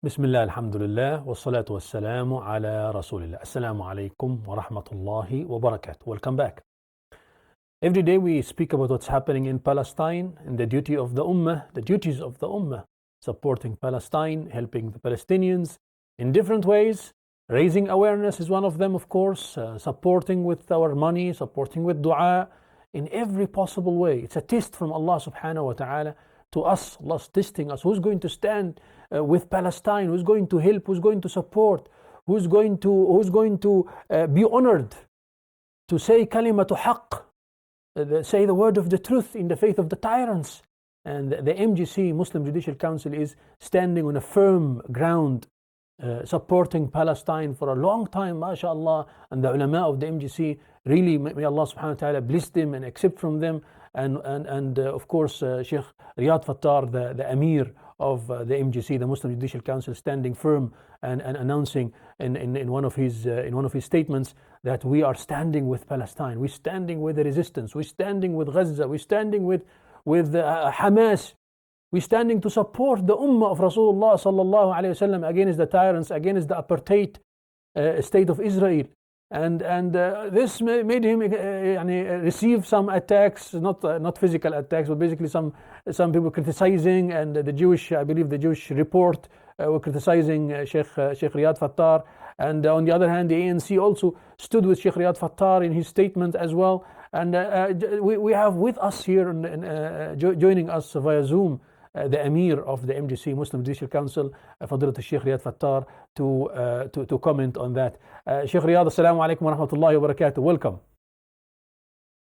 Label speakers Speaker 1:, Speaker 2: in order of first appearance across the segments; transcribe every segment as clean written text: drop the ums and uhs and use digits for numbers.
Speaker 1: Bismillah, alhamdulillah, wassalatu wassalamu ala rasulillah. Assalamu alaikum wa rahmatullahi wa barakatuh. Welcome back. Every day we speak about what's happening in Palestine and the duties of the Ummah, supporting Palestine, helping the Palestinians in different ways. Raising awareness is one of them, of course, supporting with our money, supporting with dua, in every possible way. It's a test from Allah subhanahu wa ta'ala to us. Allah's testing us. Who's going to stand with Palestine? Who's going to help? Who's going to support? Who's going to be honored to say kalimatu haqq, say the word of the truth in the faith of the tyrants? And the MJC, Muslim Judicial Council, is standing on a firm ground, supporting Palestine for a long time, mashallah. And the ulama of the MJC, really, may Allah subhanahu wa ta'ala bless them and accept from them. And of course, Sheikh Reiad Fataar, the Amir of the MJC, the Muslim Judicial Council, standing firm and announcing in one of his statements that we are standing with Palestine, we're standing with the resistance, we're standing with Gaza, we're standing with Hamas, we're standing to support the Ummah of Rasulullah sallallahu alayhi wasallam against the tyrants, against the apartheid state of Israel. And this made him receive some attacks, not physical attacks, but basically some people criticizing, and the Jewish, I believe the Jewish report were criticizing Sheikh Reiad Fataar. And on the other hand, the ANC also stood with Sheikh Reiad Fataar in his statement as well. And we have with us here, joining us via Zoom, the Amir of the MJC, Muslim Judicial Council, Fadilat Sheikh Reiad Fataar, to comment on that. Sheikh Reiad, assalamu alaikum wa rahmatullahi wa barakatuh. Welcome.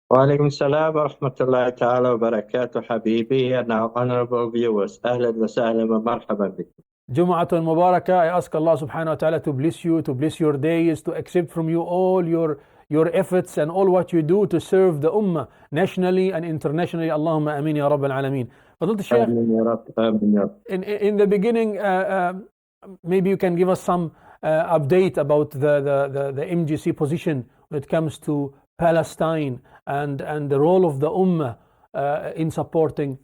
Speaker 2: Wa alaikum assalam wa rahmatullahi ta'ala wa barakatuh, habibi, and our honorable viewers. Ahlan wa sahlan wa marhaban bikum.
Speaker 1: Jum'atun Mubarakah. I ask Allah subhanahu wa ta'ala to bless you, to bless your days, to accept from you all your efforts and all what you do to serve the Ummah, nationally and internationally. Allahumma ameen ya Rabb al-Alameen. Fadilat Sheikh, in the beginning, maybe you can give us some update about the MJC position when it comes to Palestine and the role of the Ummah in supporting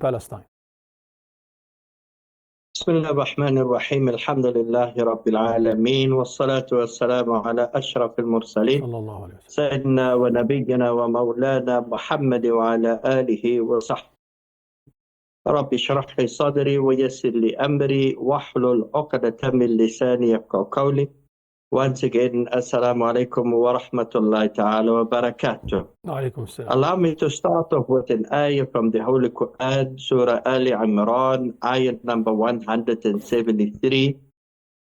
Speaker 1: Palestine.
Speaker 2: Bismillah ar-Rahman ar-Rahim. Alhamdulillahi Rabbil Alameen. Wassalatu wassalamu ala ashraf al-mursaleen. Sayyidina wa nabiyyina wa maulana Muhammad wa ala alihi wa sahbihi. رب اشرح لي صدري ويسر لي أمري واحلل عقدة من لساني يفقهوا قولي. Once again, Assalamu alaikum wa rahmatullahi ta'ala wa barakatuh. Allow me to start off with an ayah from the Holy Quran, Surah Ali Imran, ayah number 173.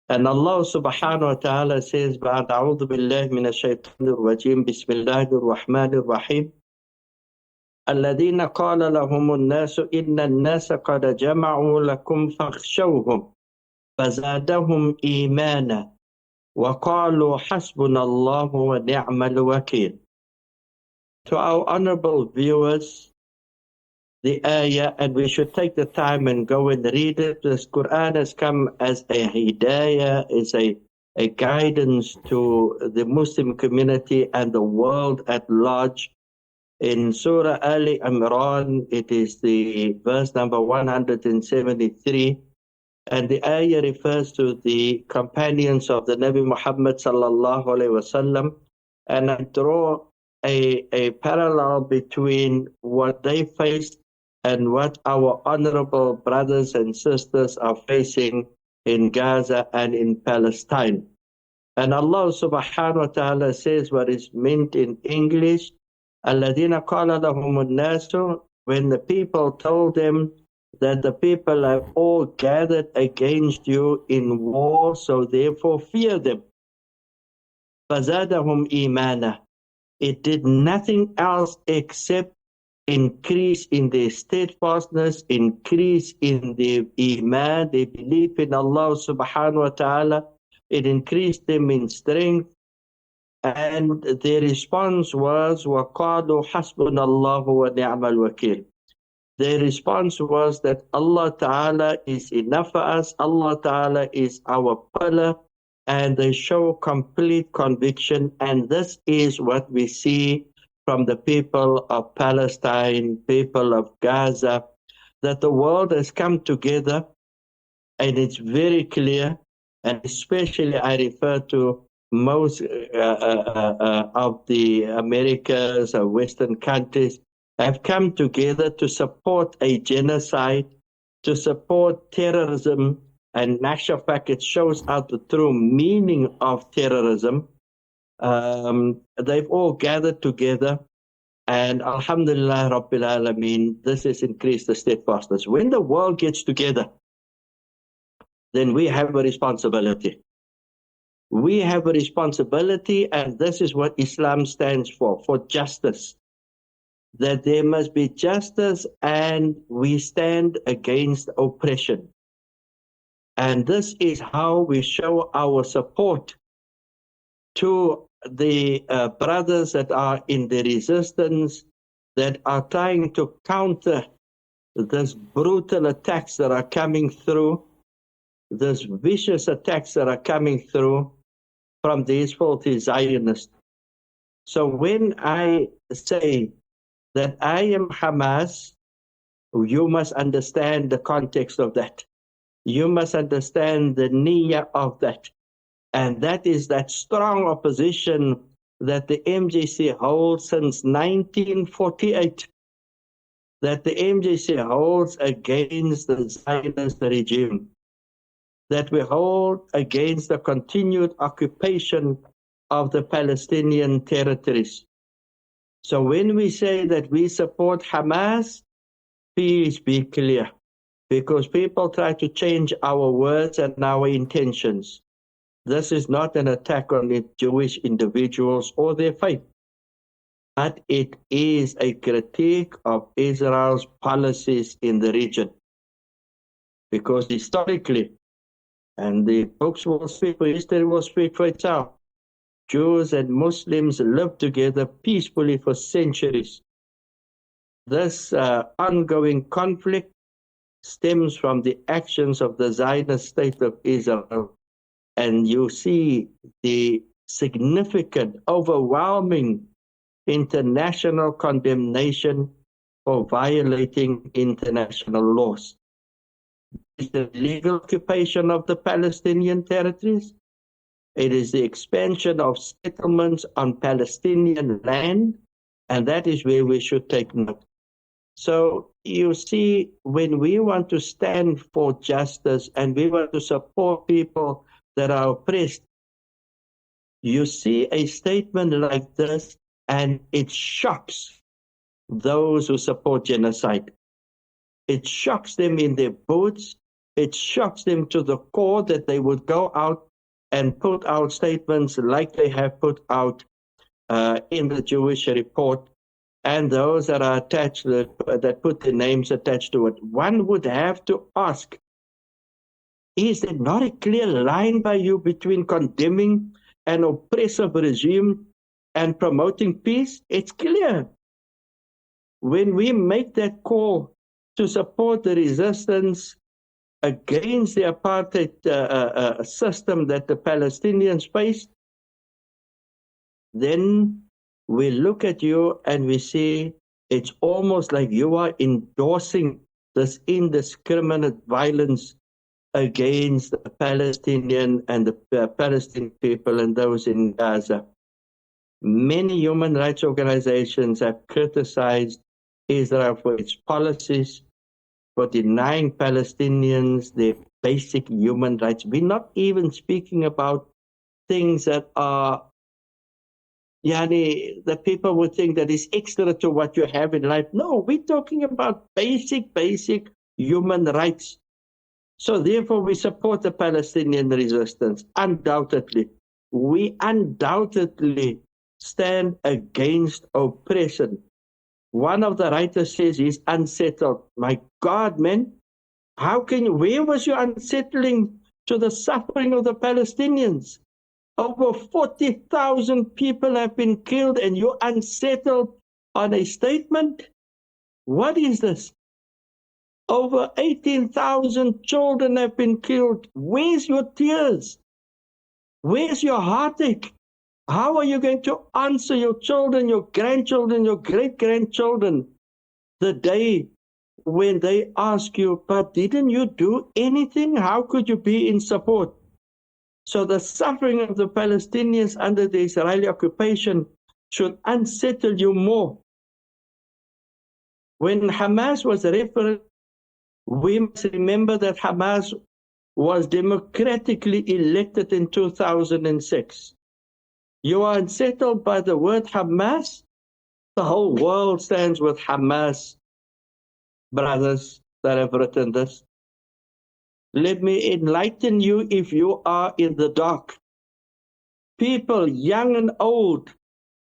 Speaker 2: And Allah subhanahu wa ta'ala says, بعد أعوذ بالله من الشيطان الرجيم بسم الله الرحمن الرحيم الذين قال لهم الناس إن الناس قد جمعوا لكم فاخشوهم فزادهم إيمانا وقالوا حسبنا الله ونعم الوكيل. To our honorable viewers, the ayah, and we should take the time and go and read it. This Quran has come as a hidayah, is a guidance to the Muslim community and the world at large. In Surah Ali Imran, it is the verse number 173, and the ayah refers to the companions of the Nabi Muhammad sallallahu alaihi wasallam, and I draw a parallel between what they faced and what our honorable brothers and sisters are facing in Gaza and in Palestine. And Allah subhanahu wa ta'ala says what is meant in English, الَّذِينَ قَالَ لَهُمُ النَّاسُ, when the people told them that the people have all gathered against you in war, so therefore fear them. فَزَادَهُمْ إِيمَانًا, it did nothing else except increase in their steadfastness, increase in their iman, their belief in Allah subhanahu wa ta'ala. It increased them in strength. And their response was, وَقَالُوا حَسْبُنَا اللَّهُ وَنِعْمَ الْوَكِيلُ. Their response was that Allah Ta'ala is enough for us, Allah Ta'ala is our pillar, and they show complete conviction. And this is what we see from the people of Palestine, people of Gaza, that the world has come together and it's very clear, and especially I refer to most of the Americas or Western countries have come together to support a genocide, to support terrorism, and in actual fact, it shows out the true meaning of terrorism. They've all gathered together, and Alhamdulillah Rabbil Alameen, this has increased the steadfastness. When the world gets together, then we have a responsibility. We have a responsibility, and this is what Islam stands for justice. That there must be justice, and we stand against oppression. And this is how we show our support to the brothers that are in the resistance, that are trying to counter this brutal attacks that are coming through, this vicious attacks that are coming through from these faulty Zionists. So when I say that I am Hamas, you must understand the context of that. You must understand the niyyah of that. And that is that strong opposition that the MJC holds since 1948, that the MJC holds against the Zionist regime, that we hold against the continued occupation of the Palestinian territories. So when we say that we support Hamas, please be clear, because people try to change our words and our intentions. This is not an attack on the Jewish individuals or their faith, but it is a critique of Israel's policies in the region. Because historically, and the books will speak for history, will speak for itself, Jews and Muslims lived together peacefully for centuries. This ongoing conflict stems from the actions of the Zionist state of Israel. And you see the significant, overwhelming international condemnation for violating international laws. It's the legal occupation of the Palestinian territories. It is the expansion of settlements on Palestinian land, and that is where we should take note. So you see, when we want to stand for justice and we want to support people that are oppressed, you see a statement like this and it shocks those who support genocide. It shocks them in their boots. It shocks them to the core that they would go out and put out statements like they have put out in the Jewish report, and those that are attached, that put their names attached to it. One would have to ask, is there not a clear line by you between condemning an oppressive regime and promoting peace? It's clear. When we make that call to support the resistance against the apartheid system that the Palestinians faced, then we look at you and we see it's almost like you are endorsing this indiscriminate violence against the Palestinian and the Palestinian people and those in Gaza. Many human rights organizations have criticized Israel for its policies, for denying Palestinians their basic human rights. We're not even speaking about things that are, that people would think that is extra to what you have in life. No, we're talking about basic human rights. So therefore, we support the Palestinian resistance, undoubtedly. We undoubtedly stand against oppression. One of the writers says he's unsettled. My God, man, where was you unsettling to the suffering of the Palestinians? Over 40,000 people have been killed and you're unsettled on a statement? What is this? Over 18,000 children have been killed. Where's your tears? Where's your heartache? How are you going to answer your children, your grandchildren, your great-grandchildren the day when they ask you, but didn't you do anything? How could you be in support? So the suffering of the Palestinians under the Israeli occupation should unsettle you more. When Hamas was referred, we must remember that Hamas was democratically elected in 2006. You are unsettled by the word Hamas? The whole world stands with Hamas, brothers that have written this. Let me enlighten you if you are in the dark. People, young and old,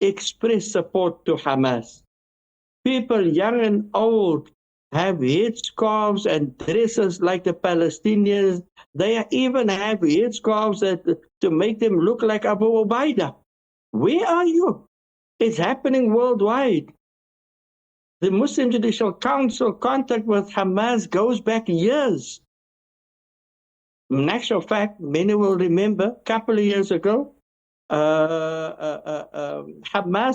Speaker 2: express support to Hamas. People, young and old, have headscarves and dresses like the Palestinians. They even have headscarves to make them look like Abu Ubaidah. Where are you? It's happening worldwide. The Muslim Judicial Council contact with Hamas goes back years. In actual fact, many will remember a couple of years ago, Hamas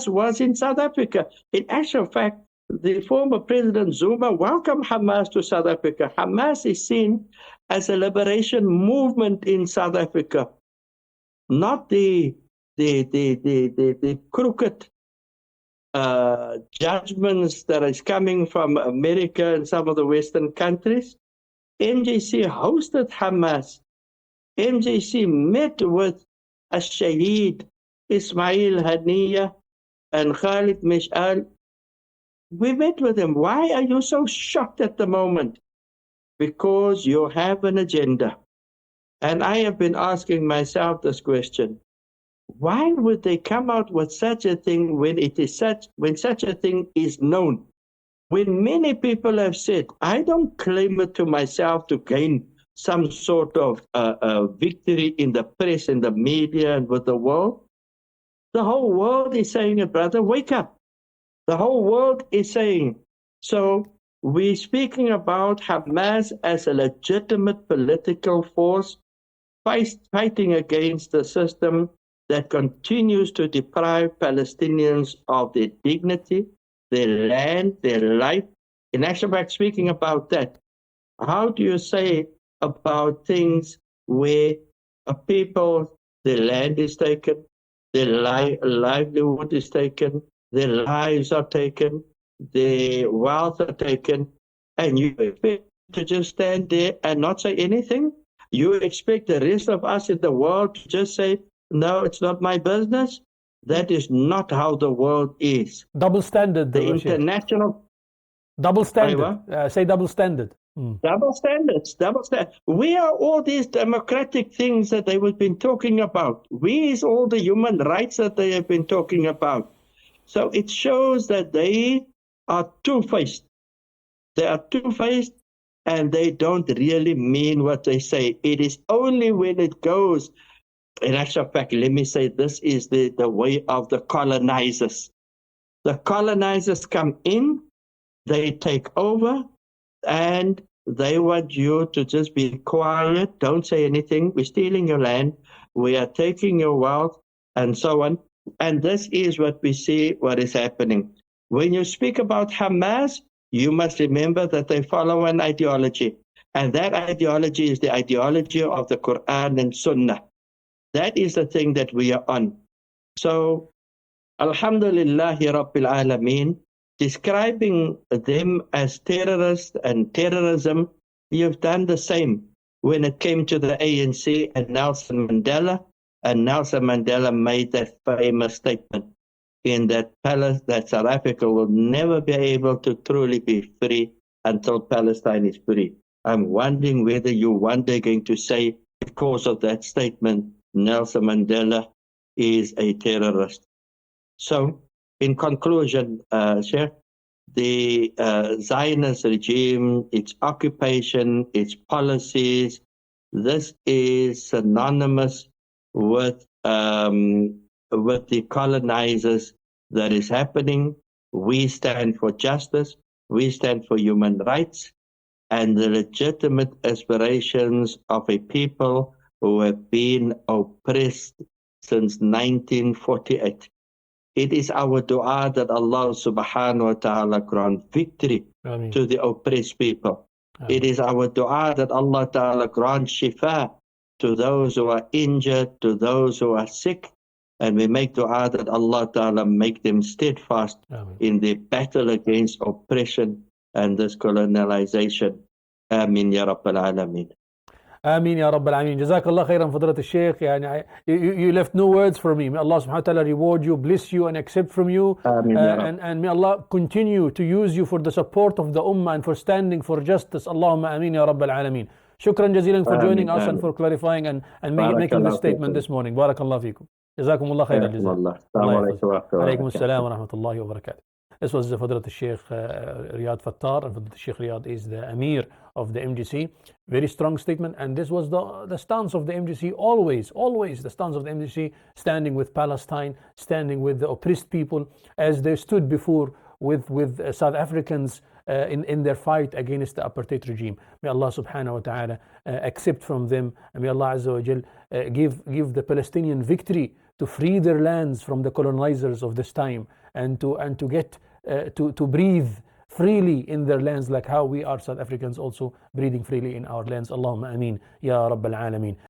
Speaker 2: was in South Africa. In actual fact, the former President Zuma welcomed Hamas to South Africa. Hamas is seen as a liberation movement in South Africa, not the crooked judgments that is coming from America and some of the Western countries. MJC hosted Hamas. MJC met with Al-Shaheed, Ismail Haniya, and Khalid Mish'al. We met with them. Why are you so shocked at the moment? Because you have an agenda. And I have been asking myself this question. Why would they come out with such a thing when such a thing is known? When many people have said, I don't claim it to myself to gain some sort of victory in the press, in the media, and with the world. The whole world is saying it, brother, wake up. The whole world is saying. So we're speaking about Hamas as a legitimate political force fighting against the system that continues to deprive Palestinians of their dignity, their land, their life. In actual fact, speaking about that, how do you say about things where people, their land is taken, their livelihood is taken, their lives are taken, their wealth are taken, and you expect to just stand there and not say anything? You expect the rest of us in the world to just say, no, it's not my business? That is not how the world is.
Speaker 1: Double standard.
Speaker 2: The international...
Speaker 1: Double standard. Say double standard.
Speaker 2: Double standards, double standards. Where are all these democratic things that they have been talking about? Where is all the human rights that they have been talking about? So it shows that they are two-faced. They are two-faced and they don't really mean what they say. It is only when it goes, in actual fact, let me say this is the way of the colonizers. The colonizers come in, they take over, and they want you to just be quiet, don't say anything, we're stealing your land, we are taking your wealth, and so on. And this is what we see, what is happening. When you speak about Hamas, you must remember that they follow an ideology. And that ideology is the ideology of the Quran and Sunnah. That is the thing that we are on. So, Alhamdulillahi Rabbil Alameen, describing them as terrorists and terrorism, you've done the same when it came to the ANC and Nelson Mandela. And Nelson Mandela made that famous statement in that South Africa will never be able to truly be free until Palestine is free. I'm wondering whether you're one day going to say, because of that statement, Nelson Mandela is a terrorist. So, in conclusion, Sheikh, the Zionist regime, its occupation, its policies, this is synonymous with the colonizers that is happening. We stand for justice, we stand for human rights, and the legitimate aspirations of a people who have been oppressed since 1948. It is our dua that Allah subhanahu wa ta'ala grant victory
Speaker 1: Ameen.
Speaker 2: to the oppressed people.
Speaker 1: Ameen.
Speaker 2: It is our dua that Allah ta'ala grant shifa to those who are injured, to those who are sick. And we make dua that Allah ta'ala make them steadfast
Speaker 1: Ameen.
Speaker 2: in their battle against oppression and this colonialization. Ameen ya Rabbal Alameen.
Speaker 1: Ameen ya Rabbal Alameen. Jazakallah khairan, Fadrat al-Sheikh. You left no words for me. May Allah subhanahu wa ta'ala reward you, bless you, and accept from you. And may Allah continue to use you for the support of the Ummah and for standing for justice. Allahumma ameen ya Rabbal Alameen. Shukran jazilan for joining us and for clarifying and making this statement this morning. Barakallah fikum. Jazakumullah khairan. Alaykum assalam wa rahmatullahi wa barakatuh. This was the Fadrat Sheikh Reiad Fataar, and Fadrat Sheikh Reiad is the Amir of the MJC. Very strong statement, and this was the stance of the MJC always the stance of the MJC, standing with Palestine, standing with the oppressed people, as they stood before with South Africans in their fight against the apartheid regime. May Allah subhanahu wa ta'ala accept from them, and may Allah azza wa jal give the Palestinian victory to free their lands from the colonizers of this time, and to get to breathe freely in their lands, like how we are South Africans also breathing freely in our lands. Allahumma ameen ya Rabbal Alameen.